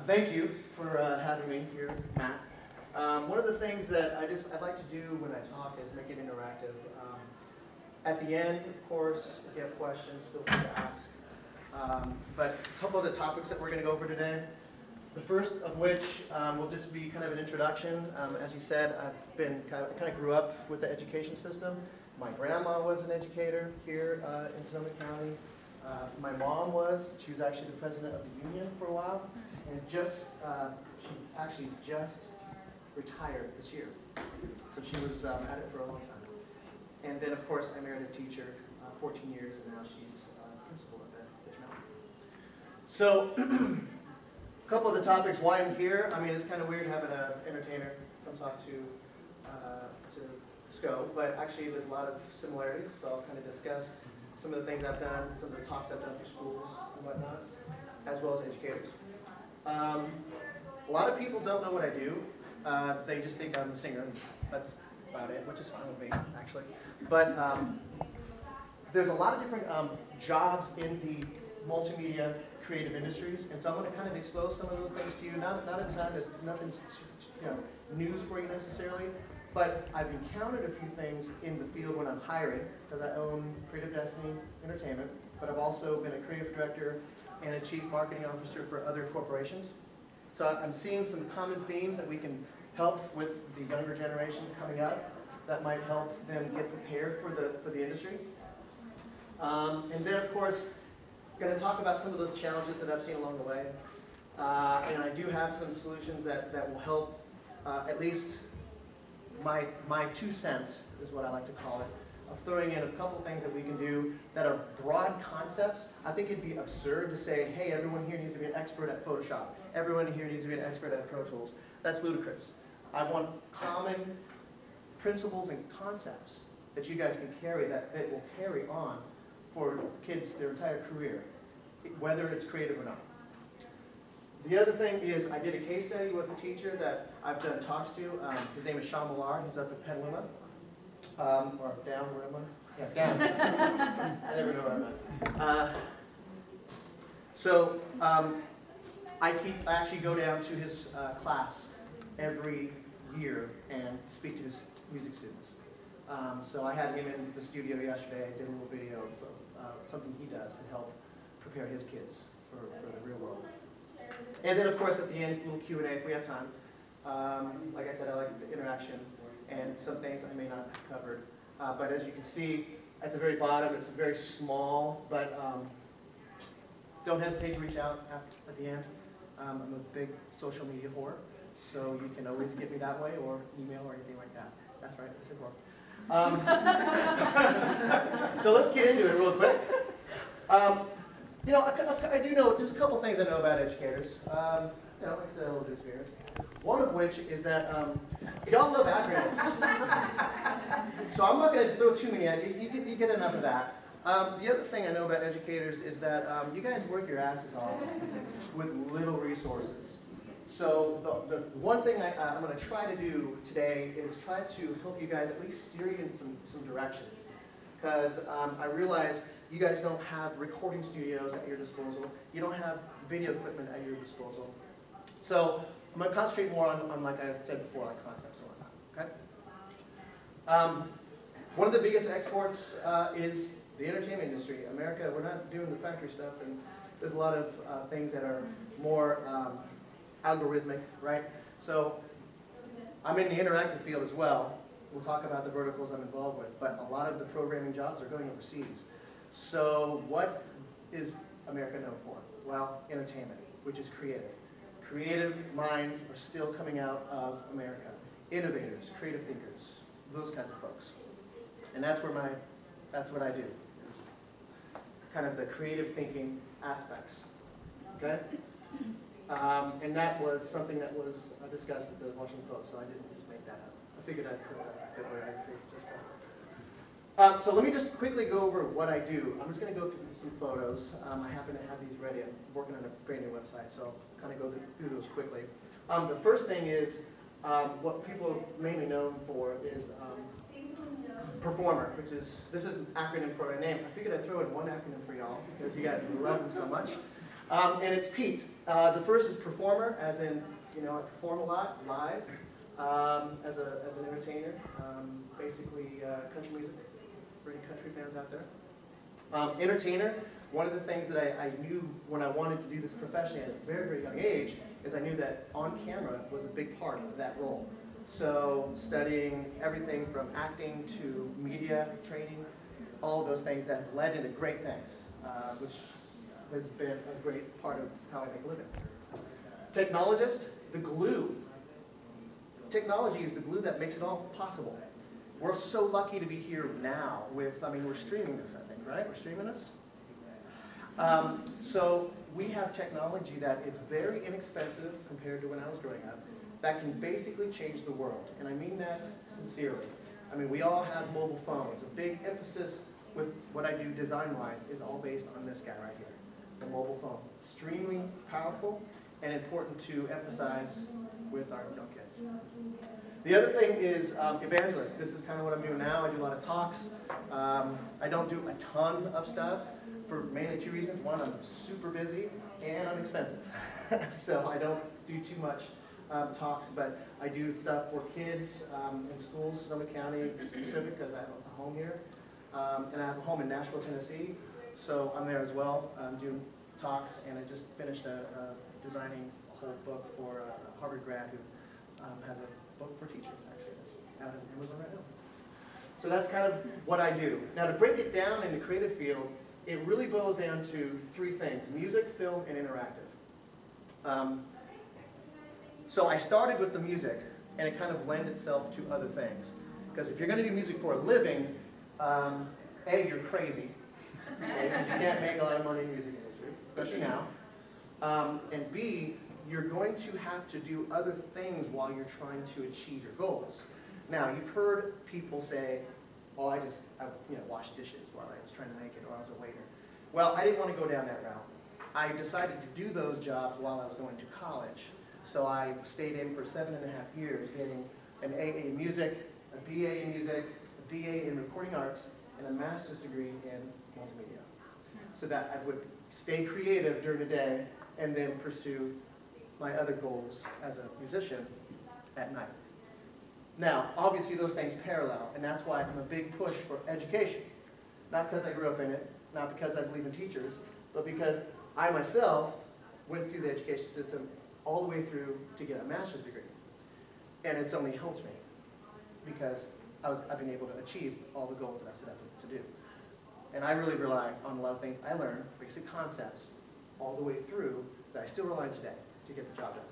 Thank you for having me here, Matt. One of the things that I'd like to do when I talk is make it interactive. At the end, of course, if you have questions, feel free to ask. But a couple of the topics that we're going to go over today. The first of which will just be kind of an introduction. As you said, I've been kind of grew up with the education system. My grandma was an educator here in Sonoma County. My mom was. She was actually the president of the union for a while, and she actually just retired this year. So she was at it for a long time. And then, of course, I married a teacher, 14 years, and now she's principal at the Mountain. So, a couple of the topics why I'm here. I mean, it's kind of weird having an entertainer come talk to SCO, but actually there's a lot of similarities, so I'll kind of discuss some of the things I've done, some of the talks I've done through schools and whatnot, as well as educators. A lot of people don't know what I do. They just think I'm a singer, and that's about it, which is fine with me, actually. But there's a lot of different jobs in the multimedia creative industries, and so I'm going to kind of expose some of those things to you. Not a ton, there's nothing news for you necessarily, but I've encountered a few things in the field when I'm hiring, because I own Creative Destiny Entertainment, but I've also been a creative director and a chief marketing officer for other corporations. So I'm seeing some common themes that we can help with the younger generation coming up that might help them get prepared for the industry. And then, of course, going to talk about some of those challenges that I've seen along the way. And I do have some solutions that will help at least my 2 cents, is what I like to call it, of throwing in a couple things that we can do that are broad concepts. I think it'd be absurd to say, hey, everyone here needs to be an expert at Photoshop. Everyone here needs to be an expert at Pro Tools. That's ludicrous. I want common principles and concepts that you guys can carry, that will carry on for kids their entire career, whether it's creative or not. The other thing is I did a case study with a teacher that I've done talks to. His name is Sean Millar. He's up at Petaluma. Or down, where am I? Yeah, down. I never know where I'm at. So I actually go down to his class every year and speak to his music students. So I had him in the studio yesterday. I did a little video of something he does to help prepare his kids for the real world. And then, of course, at the end, a little Q&A if we have time. Like I said, I like the interaction and some things I may not have covered. But as you can see at the very bottom, it's very small, but don't hesitate to reach out at the end. I'm a big social media whore, so you can always get me that way, or email or anything like that. That's right, I said whore. So let's get into it real quick. You know, I do know just a couple things I know about educators. You know, like I said, a little bit of experience. One of which is that y'all love acronyms. So I'm not going to throw too many at you. You get enough of that. The other thing I know about educators is that you guys work your asses off with little resources. So the one thing I'm going to try to do today is try to help you guys at least steer you in some directions. Because I realize you guys don't have recording studios at your disposal. You don't have video equipment at your disposal. So I'm going to concentrate more on like I said before, like concepts and whatnot. Okay. One of the biggest exports is the entertainment industry. America, we're not doing the factory stuff, and there's a lot of things that are more algorithmic, right? So I'm in the interactive field as well. We'll talk about the verticals I'm involved with, but a lot of the programming jobs are going overseas. So what is America known for? Well, entertainment, which is creative. Creative minds are still coming out of America. Innovators, creative thinkers, those kinds of folks. And that's what I do, is kind of the creative thinking aspects. Okay? And that was something that was discussed at the Washington Post, so I didn't just make that up. I figured I'd put that where I could just so let me just quickly go over what I do. I'm just going to go through some photos. I happen to have these ready. I'm working on a brand new website, so I'll kind of go through those quickly. The first thing is what people are mainly known for is performer, which is, this is an acronym for a name. I figured I'd throw in one acronym for y'all because you guys love them so much. And it's Pete. The first is performer, as in, you know, I perform a lot, live, as an entertainer. Basically, country music, for any country fans out there. Entertainer, one of the things that I knew when I wanted to do this professionally at a very, very young age is I knew that on camera was a big part of that role. So studying everything from acting to media training, all of those things that led into great things, which has been a great part of how I make a living. Technologist, the glue. Technology is the glue that makes it all possible. We're so lucky to be here now with, I mean, we're streaming this, I think, right? We're streaming this? So we have technology that is very inexpensive compared to when I was growing up, that can basically change the world. And I mean that sincerely. I mean, we all have mobile phones. A big emphasis with what I do design-wise is all based on this guy right here, the mobile phone. Extremely powerful and important to emphasize with our young kids. The other thing is evangelist. This is kind of what I'm doing now. I do a lot of talks. I don't do a ton of stuff for mainly two reasons. One, I'm super busy, and I'm expensive. So I don't do too much talks, but I do stuff for kids in schools, Sonoma County specific, because I have a home here. And I have a home in Nashville, Tennessee, so I'm there as well. I'm doing talks, and I just finished designing a whole book for a Harvard grad who has a book for teachers, actually. That's out on Amazon right now. So that's kind of what I do. Now, to break it down in the creative field, it really boils down to three things: music, film, and interactive. So I started with the music, and it kind of lent itself to other things. Because if you're going to do music for a living, A, you're crazy, because you can't make a lot of money in the music industry, especially now. And B, you're going to have to do other things while you're trying to achieve your goals. Now, you've heard people say, well, I washed dishes while I was trying to make it, or I was a waiter. Well, I didn't want to go down that route. I decided to do those jobs while I was going to college. So I stayed in for 7.5 years, getting an AA in music, a BA in music, a BA in recording arts, and a master's degree in multimedia. So that I would stay creative during the day and then pursue my other goals as a musician at night. Now, obviously those things parallel, and that's why I'm a big push for education. Not because I grew up in it, not because I believe in teachers, but because I myself went through the education system all the way through to get a master's degree. And it's only helped me because I've been able to achieve all the goals that I set out to do. And I really rely on a lot of things I learned, basic concepts, all the way through that I still rely on today to get the job done.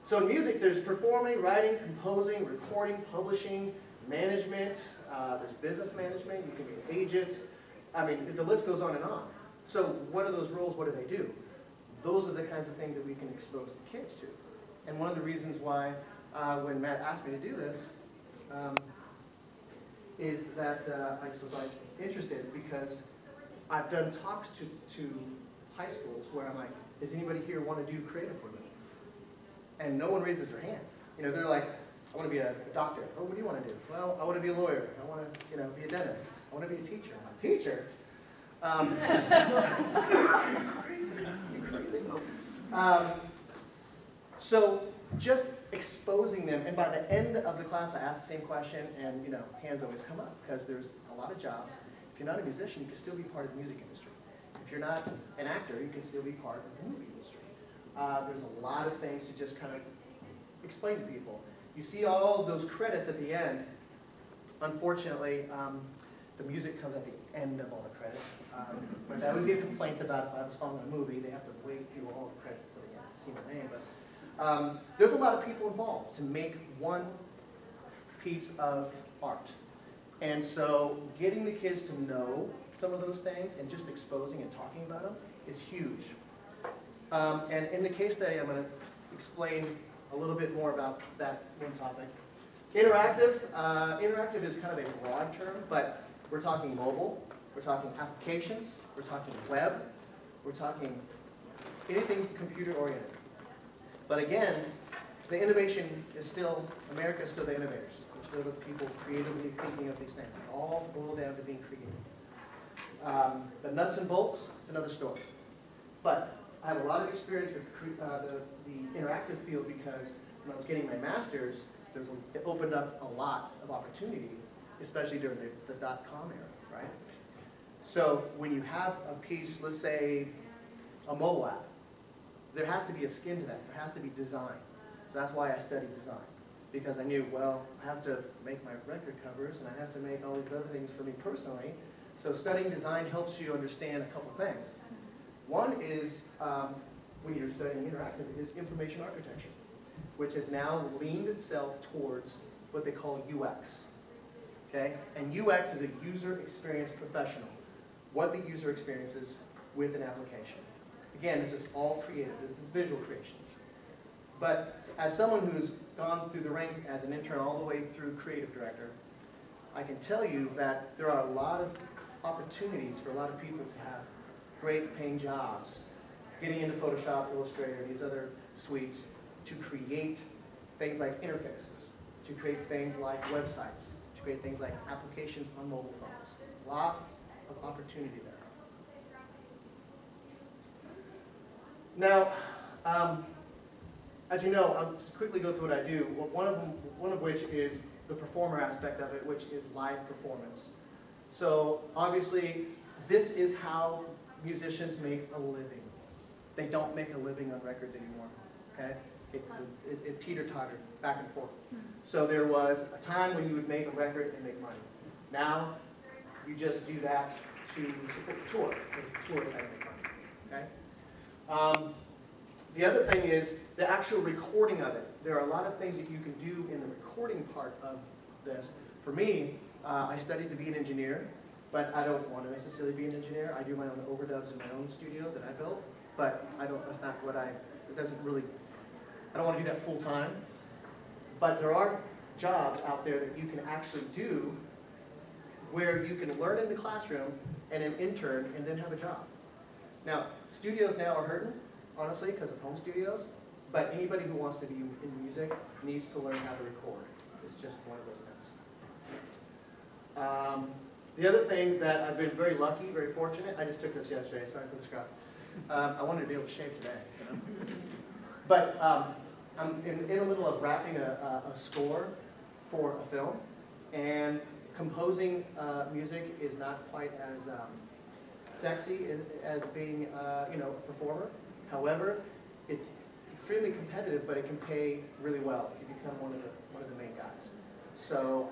So in music, there's performing, writing, composing, recording, publishing, management, there's business management, you can be an agent. I mean, the list goes on and on. So what are those roles? What do they do? Those are the kinds of things that we can expose the kids to. And one of the reasons why, when Matt asked me to do this, is that I was like interested because I've done talks to high schools where I'm like, does anybody here want to do creative for them? And no one raises their hand. You know, they're like, I want to be a doctor. Oh, what do you want to do? Well, I want to be a lawyer. I want to, be a dentist. I want to be a teacher. I'm a teacher? Crazy. So just exposing them, and by the end of the class I ask the same question, and hands always come up because there's a lot of jobs. If you're not a musician, you can still be part of the music industry. If you're not an actor, you can still be part of the movie industry. There's a lot of things to just kind of explain to people. You see all of those credits at the end. Unfortunately, the music comes at the end of all the credits. But I always get complaints about if I have a song in a movie, they have to wait through all the credits until the end to see my name. But there's a lot of people involved to make one piece of art. And so getting the kids to know some of those things and just exposing and talking about them is huge. And in the case study, I'm going to explain a little bit more about that one topic. Interactive. Interactive is kind of a broad term, but we're talking mobile, we're talking applications, we're talking web, we're talking anything computer-oriented. But again, the innovation is still, America is still the innovators. We're still the people creatively thinking of these things. It's all boiled down to being creative. The nuts and bolts, it's another story. But I have a lot of experience with the interactive field because when I was getting my master's, it opened up a lot of opportunity, especially during the dot-com era, right? So when you have a piece, let's say a mobile app, there has to be a skin to that. There has to be design. So that's why I studied design. Because I knew, well, I have to make my record covers and I have to make all these other things for me personally. So studying design helps you understand a couple things. One is, when you're studying interactive, is information architecture, which has now leaned itself towards what they call UX. Okay? And UX is a user experience professional. What the user experiences with an application. Again, this is all creative. This is visual creation. But as someone who's gone through the ranks as an intern all the way through creative director, I can tell you that there are a lot of opportunities for a lot of people to have great paying jobs, getting into Photoshop, Illustrator, these other suites, to create things like interfaces, to create things like websites, to create things like applications on mobile phones. A lot of opportunity there. Now, as you know, I'll just quickly go through what I do. One of which is the performer aspect of it, which is live performance. So obviously, this is how musicians make a living. They don't make a living on records anymore. Okay, it teeter-tottered back and forth. So there was a time when you would make a record and make money. Now, you just do that to support the tour. The tour is how you make money. Okay. The other thing is the actual recording of it. There are a lot of things that you can do in the recording part of this. For me, I studied to be an engineer, but I don't want to necessarily be an engineer. I do my own overdubs in my own studio that I built, but that's not what it doesn't really, I don't want to do that full time. But there are jobs out there that you can actually do where you can learn in the classroom and an intern and then have a job. Now, studios now are hurting, honestly, because of home studios, but anybody who wants to be in music needs to learn how to record. It's just one of those things. The other thing that I've been very lucky, very fortunate, I just took this yesterday, sorry for the scrub. I wanted to be able to shave today, you know? But I'm in the middle of wrapping a score for a film, and composing music is not quite as sexy as being a performer. However, it's extremely competitive, but it can pay really well if you become one of the main guys. So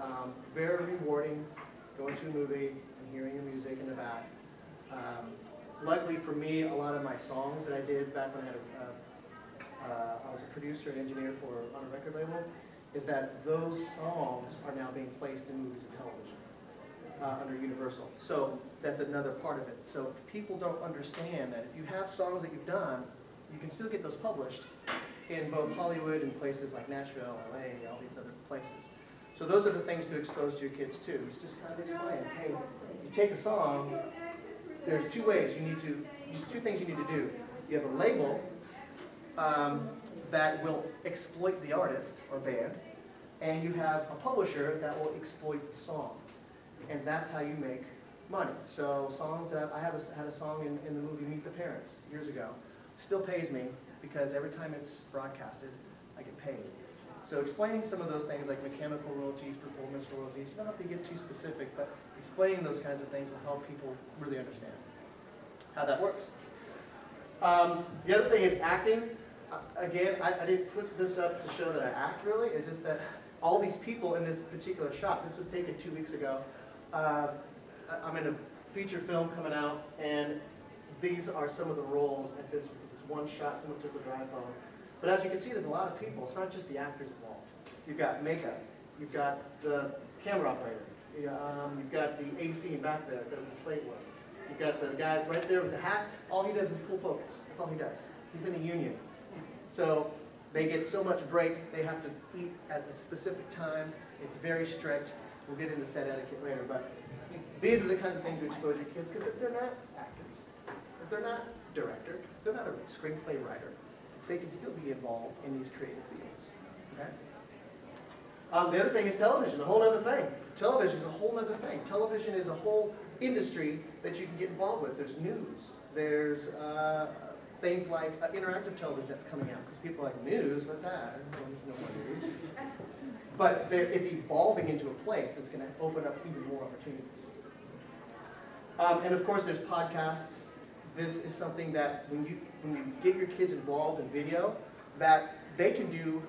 very rewarding going to a movie and hearing the music in the back. Luckily for me, a lot of my songs that I did back when I was a producer and engineer on a record label, is that those songs are now being placed in movies and television under Universal. So that's another part of it. So people don't understand that if you have songs that you've done, you can still get those published in both Hollywood and places like Nashville, LA, all these other places. So those are the things to expose to your kids too. It's just kind of explain, hey, you take a song, there's two things you need to do. You have a label that will exploit the artist or band, and you have a publisher that will exploit the song. And that's how you make money. So songs that had a song in the movie Meet the Parents years ago, still pays me because every time it's broadcasted, I get paid. So explaining some of those things like mechanical royalties, performance royalties, you don't have to get too specific, but explaining those kinds of things will help people really understand how that works. The other thing is acting. Again, I didn't put this up to show that I act really, it's just that all these people in this particular shot, this was taken 2 weeks ago. I'm in a feature film coming out, and these are some of the roles at this one shot. Someone took with their iPhone. But as you can see, there's a lot of people. It's not just the actors involved. You've got makeup. You've got the camera operator. You've got the AC back there that does the slate work. You've got the guy right there with the hat. All he does is pull focus. That's all he does. He's in a union. So they get so much break. They have to eat at a specific time. It's very strict. We'll get into set etiquette later. But these are the kinds of things you expose your kids, because if they're not actors, if they're not director, if they're not a screenplay writer, they can still be involved in these creative fields. Okay? The other thing is television, a whole other thing. Television is a whole other thing. Television is a whole industry that you can get involved with. There's news. There's things like interactive television that's coming out, because people are like, news, what's that? Well, there's no more news. But it's evolving into a place that's going to open up even more opportunities. And of course, there's podcasts. This is something that when you get your kids involved in video, that they can do,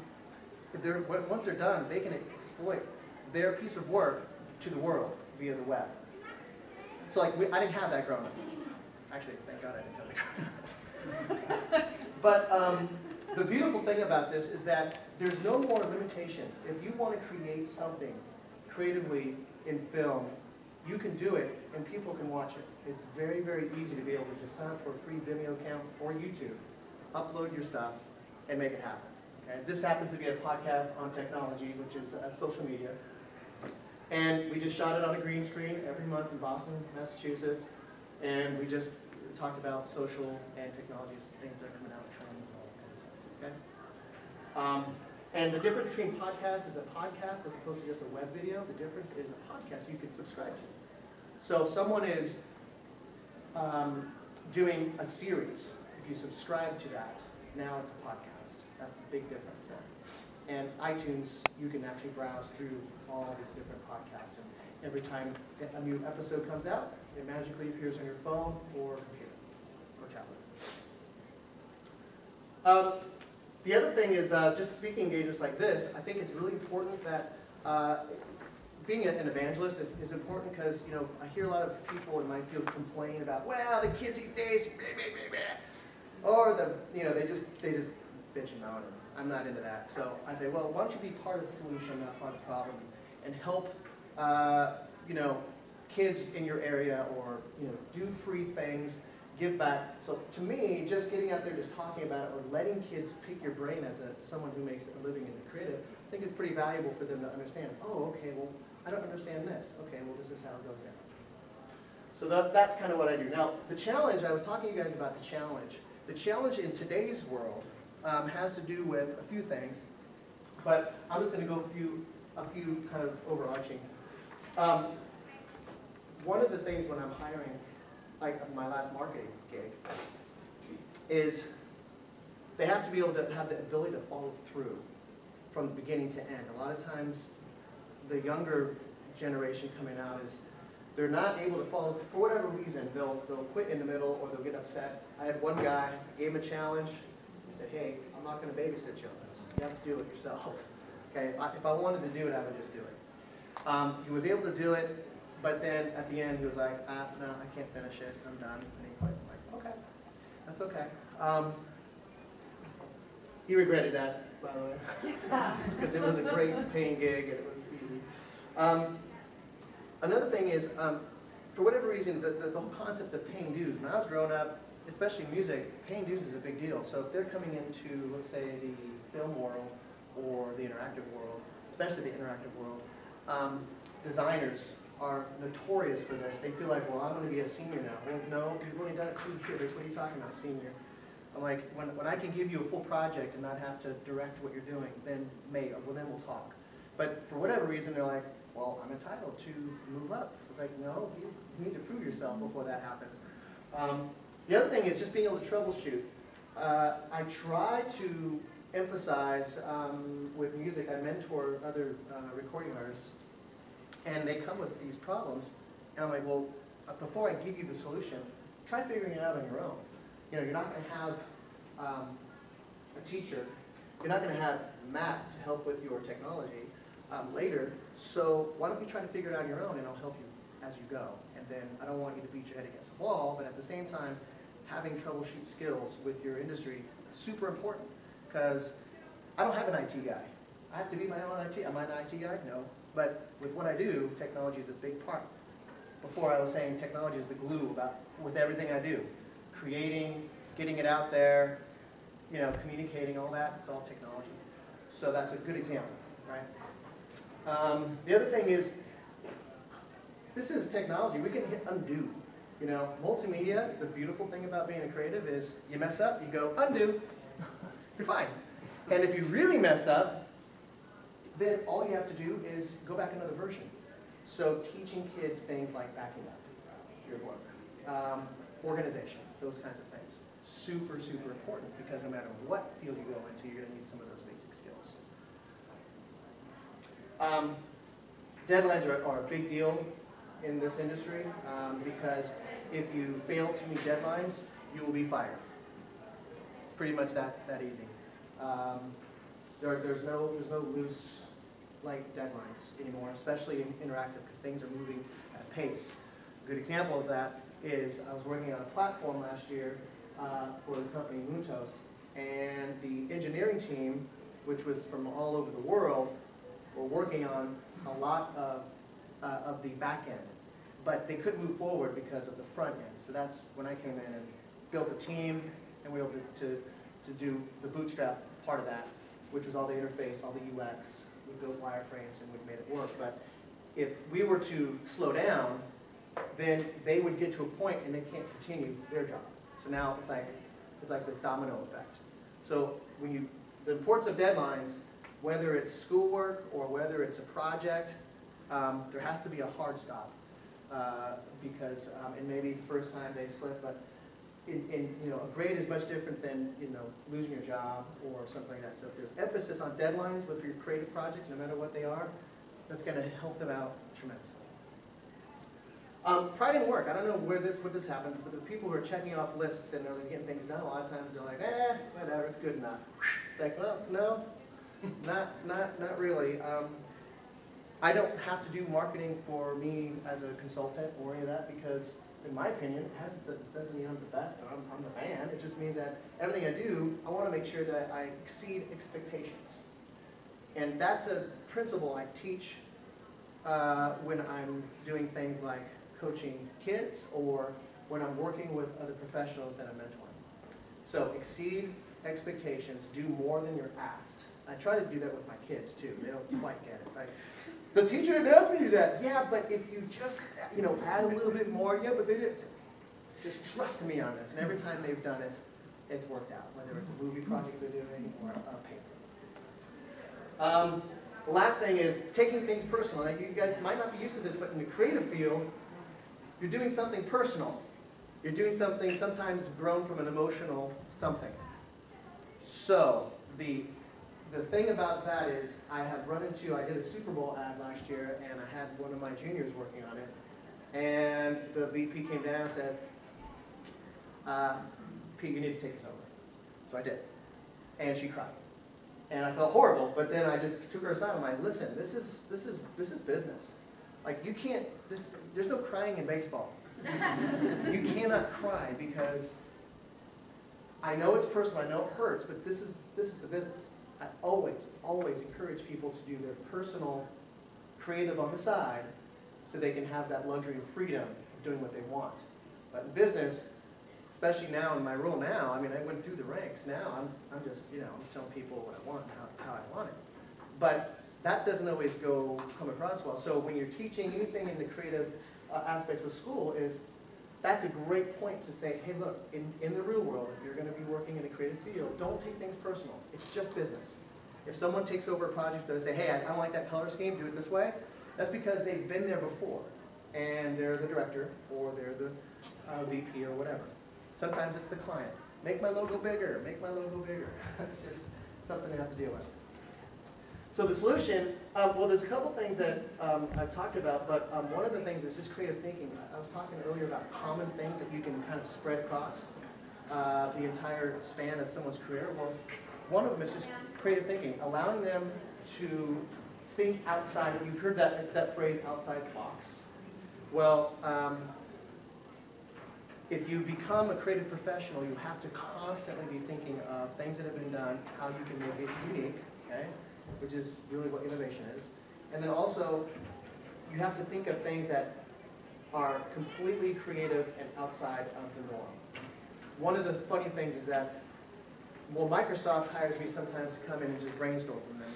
once they're done, they can exploit their piece of work to the world via the web. So like, I didn't have that growing up. Actually, thank God I didn't have that growing up. But the beautiful thing about this is that there's no more limitations. If you want to create something creatively in film, you can do it and people can watch it. It's very, very easy to be able to just sign up for a free Vimeo account or YouTube, upload your stuff, and make it happen. Okay? This happens to be a podcast on technology, which is social media. And we just shot it on a green screen every month in Boston, Massachusetts. And we just talked about social and technology things that are coming out, trends, and all that kind of stuff. Okay? And the difference between podcasts is a podcast as opposed to just a web video. The difference is a podcast you can subscribe to. So if someone is doing a series, if you subscribe to that, now it's a podcast. That's the big difference there. And iTunes, you can actually browse through all these different podcasts. And every time a new episode comes out, it magically appears on your phone or computer or tablet. The other thing is just speaking engagements like this, I think it's really important that being an evangelist is important because, you know, I hear a lot of people in my field complain about, well, the kids these days, or they just bitch and moan. I'm not into that. So I say, well, why don't you be part of the solution, not part of the problem, and help, kids in your area, or do free things, give back. So to me, just getting out there, just talking about it, or letting kids pick your brain as someone who makes a living in the creative, I think it's pretty valuable for them to understand. Oh, okay, well, I don't understand this. Okay, well, this is how it goes down. So that's kind of what I do. Now, the challenge, I was talking to you guys about the challenge. The challenge in today's world has to do with a few things, but I'm just going to go through a few kind of overarching. One of the things when I'm hiring, like my last marketing gig, is they have to be able to have the ability to follow through from beginning to end. A lot of times, the younger generation coming out is they're not able to follow, for whatever reason, they'll quit in the middle or they'll get upset. I had one guy, I gave him a challenge. He said, hey, I'm not going to babysit you on this. You have to do it yourself. Okay, if I wanted to do it, I would just do it. He was able to do it, but then at the end he was like, no, I can't finish it. I'm done. And he quit. I'm like, okay, that's okay. He regretted that, by the way, because it was a great paying gig and it was easy. Another thing is, for whatever reason, the whole concept of paying dues. When I was growing up, especially music, paying dues is a big deal. So if they're coming into, let's say, the film world or the interactive world, especially the interactive world, designers are notorious for this. They feel like, well, I'm going to be a senior now. Well, no, you've only done it 2 years. What are you talking about, senior? I'm like, when I can give you a full project and not have to direct what you're doing, then then we'll talk. But for whatever reason, they're like, well, I'm entitled to move up. It's like, no, you need to prove yourself before that happens. The other thing is just being able to troubleshoot. I try to emphasize with music, I mentor other recording artists, and they come with these problems, and I'm like, well, before I give you the solution, try figuring it out on your own. You're not going to have a teacher. You're not going to have Matt to help with your technology later, so why don't you try to figure it out on your own, and I'll help you as you go. And then I don't want you to beat your head against the wall, but at the same time, having troubleshoot skills with your industry is super important, because I don't have an IT guy. I have to be my own IT. Am I an IT guy? No. But with what I do, technology is a big part. Before I was saying technology is the glue with everything I do. Creating, getting it out there, communicating, all that, it's all technology. So that's a good example, right? The other thing is, this is technology. We can hit undo. Multimedia, the beautiful thing about being a creative is you mess up, you go undo. You're fine. And if you really mess up, then all you have to do is go back another version. So teaching kids things like backing up your work, organization, those kinds of things. super, super important because no matter what field you go into, you're going to need some of those basic skills. Deadlines are a big deal in this industry because if you fail to meet deadlines, you will be fired. It's pretty much that easy. There's no loose like deadlines anymore, especially in interactive because things are moving at a pace. A good example of that is I was working on a platform last year for the company Moontoast, and the engineering team, which was from all over the world, were working on a lot of the back end, but they couldn't move forward because of the front end. So that's when I came in and built a team, and we were able to do the bootstrap part of that, which was all the interface, all the UX. We built wireframes and we made it work. But if we were to slow down, then they would get to a point and they can't continue their job. So now it's like this domino effect. So the importance of deadlines, whether it's schoolwork or whether it's a project, there has to be a hard stop because and maybe the first time they slip, but a grade is much different than losing your job or something like that. So if there's emphasis on deadlines with your creative projects, no matter what they are, that's going to help them out tremendously. Pride in work. I don't know what this happened, but the people who are checking off lists and they're getting things done, a lot of times they're like, whatever, it's good enough. It's like, well, no, not really. I don't have to do marketing for me as a consultant or any of that because, in my opinion, it doesn't mean I'm the best or I'm the man. It just means that everything I do, I want to make sure that I exceed expectations. And that's a principle I teach when I'm doing things like coaching kids or when I'm working with other professionals that I'm mentoring. So exceed expectations, do more than you're asked. I try to do that with my kids too. They don't quite get it. It's like, the teacher didn't ask me to do that. Yeah, but if you just add a little bit more, yeah, but they didn't. Just trust me on this. And every time they've done it, it's worked out, whether it's a movie project they're doing or a paper. The last thing is taking things personal. Now, you guys might not be used to this, but in the creative field, you're doing something personal. You're doing something sometimes grown from an emotional something. So the thing about that is I did a Super Bowl ad last year, and I had one of my juniors working on it. And the VP came down and said, Pete, you need to take this over. So I did. And she cried. And I felt horrible, but then I just took her aside. I'm like, listen, this is business. Like, you can't, there's no crying in baseball. You cannot cry because I know it's personal, I know it hurts, but this is the business. I always encourage people to do their personal creative on the side so they can have that luxury of freedom of doing what they want. But in business, especially now in my role now, I mean, I went through the ranks. Now I'm just, I'm telling people what I want and how I want it. But that doesn't always come across well. So when you're teaching anything in the creative aspects of school that's a great point to say, hey, look, in the real world, if you're going to be working in a creative field, don't take things personal. It's just business. If someone takes over a project and they say, hey, I don't like that color scheme, do it this way, that's because they've been there before, and they're the director, or they're the VP, or whatever. Sometimes it's the client. Make my logo bigger, make my logo bigger. That's just something they have to deal with. So the solution, well, there's a couple things that I've talked about, but one of the things is just creative thinking. I was talking earlier about common things that you can kind of spread across the entire span of someone's career. Well, one of them is just creative thinking, allowing them to think outside. You've heard that phrase, outside the box. Well, if you become a creative professional, you have to constantly be thinking of things that have been done, how you can make it unique, okay? Which is really what innovation is. And then also, you have to think of things that are completely creative and outside of the norm. One of the funny things is that, well, Microsoft hires me sometimes to come in and just brainstorm from them.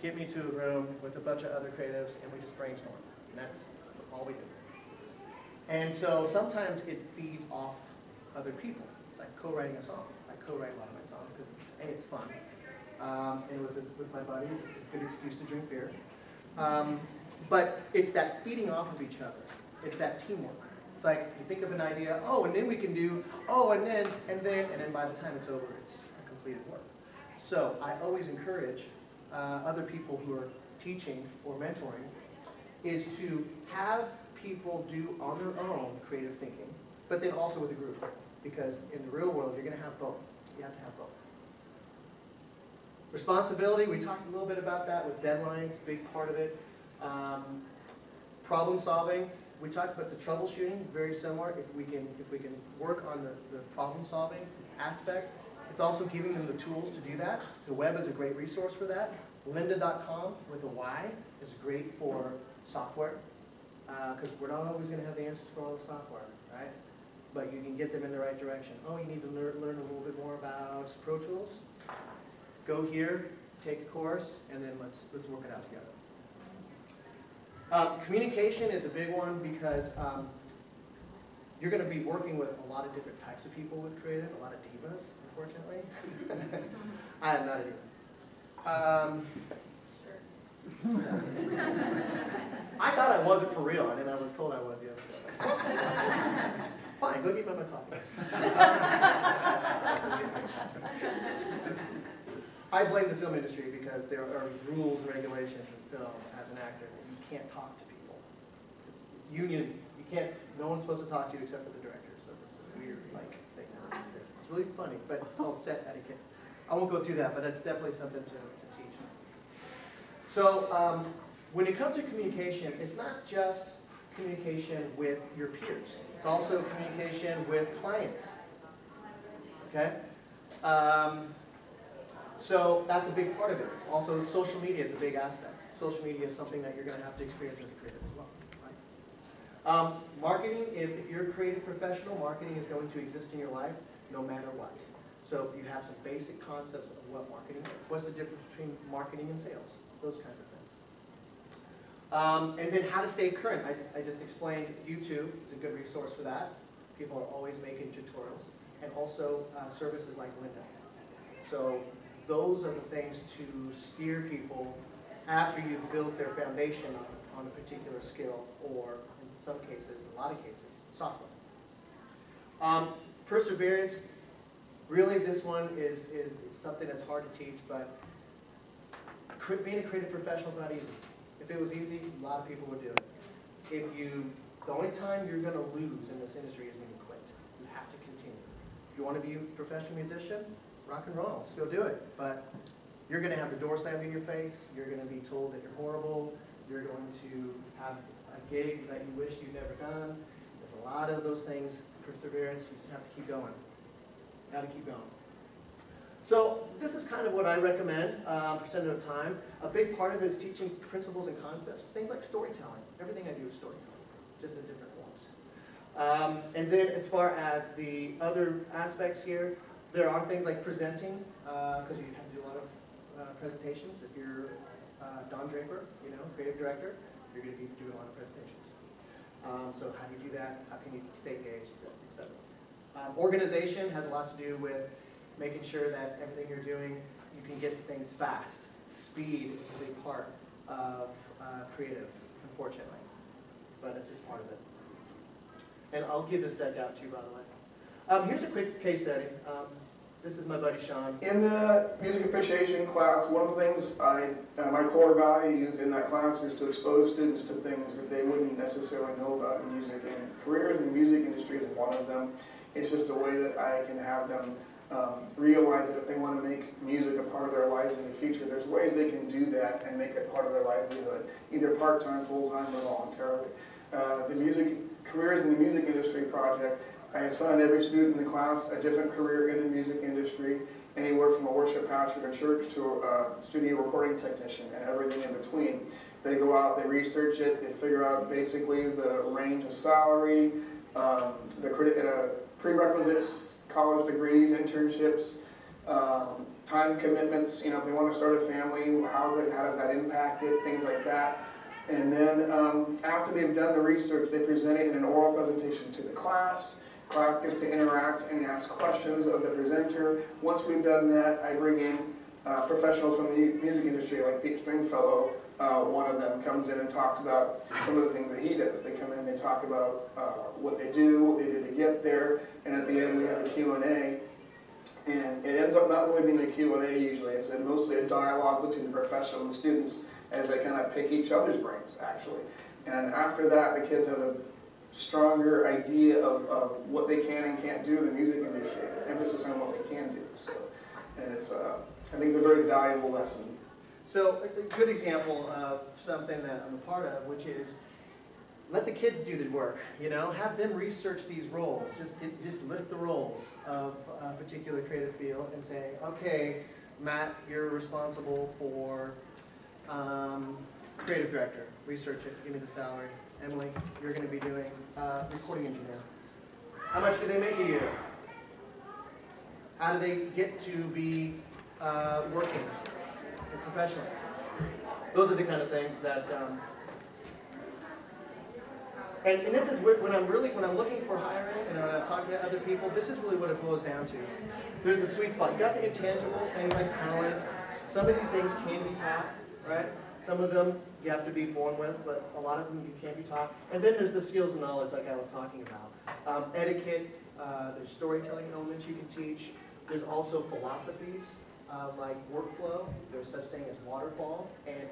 Get me to a room with a bunch of other creatives, and we just brainstorm. And that's all we do. And so sometimes it feeds off other people. It's like co-writing a song. I co-write a lot of my songs because it's fun. And with my buddies, it's a good excuse to drink beer. But it's that feeding off of each other. It's that teamwork. It's like you think of an idea, oh, and then we can do, oh, and then by the time it's over, it's a completed work. So I always encourage other people who are teaching or mentoring is to have people do on their own creative thinking, but then also with a group. Because in the real world, you're going to have both. You have to have both. Responsibility, we talked a little bit about that with deadlines, big part of it. Problem solving, we talked about the troubleshooting, very similar. If we can work on the problem solving aspect, it's also giving them the tools to do that. The web is a great resource for that. Lynda.com with a Y is great for software, because we're not always going to have the answers for all the software, right? But you can get them in the right direction. Oh, you need to learn a little bit more about Pro Tools? Go here, take a course, and then let's work it out together. Communication is a big one because you're going to be working with a lot of different types of people with creative, a lot of divas, unfortunately. I am not a diva. I thought I wasn't for real, and then I was told I was the other day. What? Fine, go get me my coffee. I blame the film industry because there are rules and regulations in film as an actor. You can't talk to people. It's union. You can't. No one's supposed to talk to you except for the director. So this is weird, like thing that exists. It's really funny, but it's called set etiquette. I won't go through that, but it's definitely something to teach. So when it comes to communication, it's not just communication with your peers. It's also communication with clients. Okay? So that's a big part of it. Also, social media is a big aspect. Social media is something that you're going to have to experience as a creative as well. Right? Marketing, if you're a creative professional, marketing is going to exist in your life no matter what. So you have some basic concepts of what marketing is. What's the difference between marketing and sales? Those kinds of things. And then how to stay current. I just explained YouTube is a good resource for that. People are always making tutorials. And also services like Lynda. So those are the things to steer people after you've built their foundation on a particular skill, or in some cases, a lot of cases, software. Perseverance, really this one is something that's hard to teach, but being a creative professional is not easy. If it was easy, a lot of people would do it. The only time you're going to lose in this industry is when you quit. You have to continue. If you want to be a professional musician, rock and roll, still do it. But you're going to have the door slammed in your face. You're going to be told that you're horrible. You're going to have a gig that you wish you'd never done. There's a lot of those things. Perseverance, you just have to keep going. Got to keep going. So this is kind of what I recommend percent of the time. A big part of it is teaching principles and concepts. Things like storytelling. Everything I do is storytelling, just in different forms. And then as far as the other aspects here, there are things like presenting, because you have to do a lot of presentations. If you're Don Draper, creative director, you're going to be doing a lot of presentations. So how do you do that? How can you stay engaged, et cetera. Organization has a lot to do with making sure that everything you're doing, you can get things fast. Speed is a big part of creative, unfortunately. But it's just part of it. And I'll give this deck out to you, by the way. Here's a quick case study. This is my buddy Sean. In the music appreciation class, one of the things my core values in that class is to expose students to things that they wouldn't necessarily know about in music. And careers in the music industry is one of them. It's just a way that I can have them realize that if they want to make music a part of their lives in the future, there's ways they can do that and make it part of their livelihood, either part-time, full-time, or voluntarily. The Careers in the Music Industry project, I assigned every student in the class a different career in the music industry, anywhere from a worship pastor in a church to a studio recording technician and everything in between. They go out, they research it, they figure out basically the range of salary, the prerequisites, college degrees, internships, time commitments, if they want to start a family, how does that impact it, things like that. And then after they've done the research, they present it in an oral presentation to the class. Class gets to interact and ask questions of the presenter. Once we've done that, I bring in professionals from the music industry, like the Stringfellow, one of them comes comes in and talks about some of the things that he does. They come in, they talk about what they do, what they did to get there, and at the end we have a Q&A. And it ends up not really being a Q&A usually, it's mostly a dialogue between the professional and the students as they kind of pick each other's brains, actually. And after that, the kids have a stronger idea of what they can and can't do in the music industry, emphasis on what they can do. So, and it's, I think it's a very valuable lesson. So a good example of something that I'm a part of, which is let the kids do the work, you know, have them research these roles. Just list the roles of a particular creative field and say, okay, Matt, you're responsible for creative director. Research it, give me the salary. Emily, you're going to be doing recording engineer. How much do they make a year? How do they get to be working professionally? Those are the kind of things that, and this is when I'm looking for hiring and when I'm talking to other people, this is really what it boils down to. There's the sweet spot. You got the intangibles, things like talent. Some of these things can be taught, right? Some of them you have to be born with, but a lot of them you can't be taught. And then there's the skills and knowledge like I was talking about. Etiquette, there's storytelling elements you can teach. There's also philosophies like workflow. There's such thing as waterfall and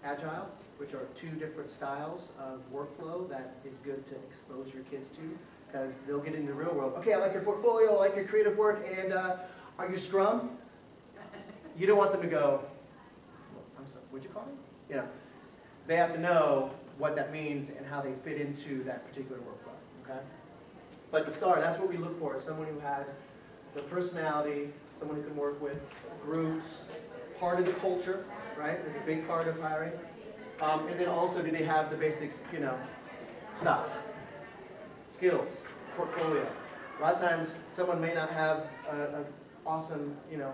agile, which are two different styles of workflow that is good to expose your kids to, because they'll get in the real world. Okay, I like your portfolio, I like your creative work, and are you Scrum? You don't want them to go, I'm sorry, what'd you call me? You know, they have to know what that means and how they fit into that particular workflow, okay? But the star, that's what we look for, someone who has the personality, someone who can work with groups, part of the culture, right? Is a big part of hiring. And then also, do they have the basic, you know, stuff, skills, portfolio. A lot of times, someone may not have an awesome, you know,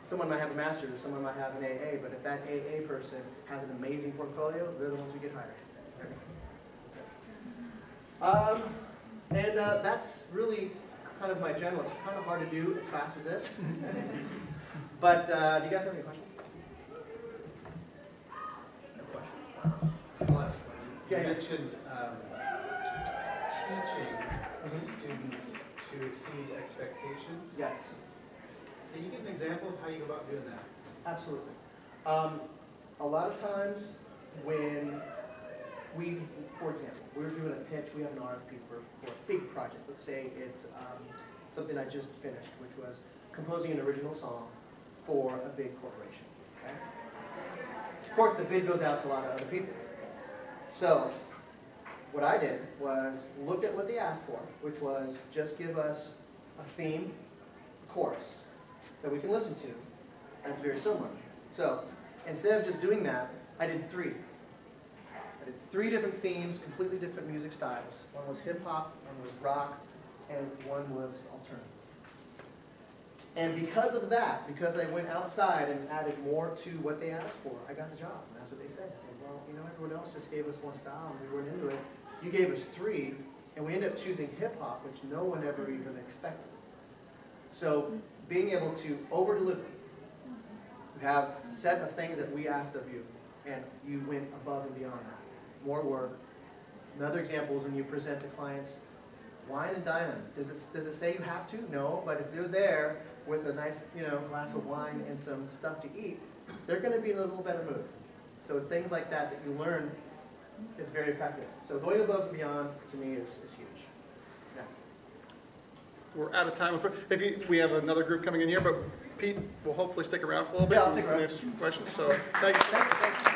someone might have a master's, or someone might have an AA, but if that AA person has an amazing portfolio, they're the ones who get hired. And that's really kind of my general. It's kind of hard to do as fast as this. But do you guys have any questions? Last one. You Yeah, mentioned teaching students to exceed expectations. Yes. Can you give an example of how you go about doing that? Absolutely. A lot of times when we, for example, we're doing a pitch, we have an RFP for a big project. Let's say it's something I just finished, which was composing an original song for a big corporation. Okay? Of course, the bid goes out to a lot of other people. So what I did was looked at what they asked for, which was just give us a theme, a chorus that we can listen to that's very similar. So instead of just doing that, I did three. I did three different themes, completely different music styles. One was hip-hop, one was rock, and one was alternative. And because of that, because I went outside and added more to what they asked for, I got the job. And that's what they said. They said, well, you know, everyone else just gave us one style and we weren't into it. You gave us three, and we ended up choosing hip-hop, which no one ever even expected. So being able to over-deliver, you have a set of things that we asked of you, and you went above and beyond that. More work. Another example is when you present to clients, wine and dine them. Does it say you have to? No, but if they're there with a nice, you know, glass of wine and some stuff to eat, they're going to be in a little better mood. So things like that that you learn is very effective. So going above and beyond, to me, is huge. Yeah. We're out of time. We have another group coming in here, but Pete will hopefully stick around for a little bit. Yeah, I'll stick around. And answer some questions. So thank you. Thanks.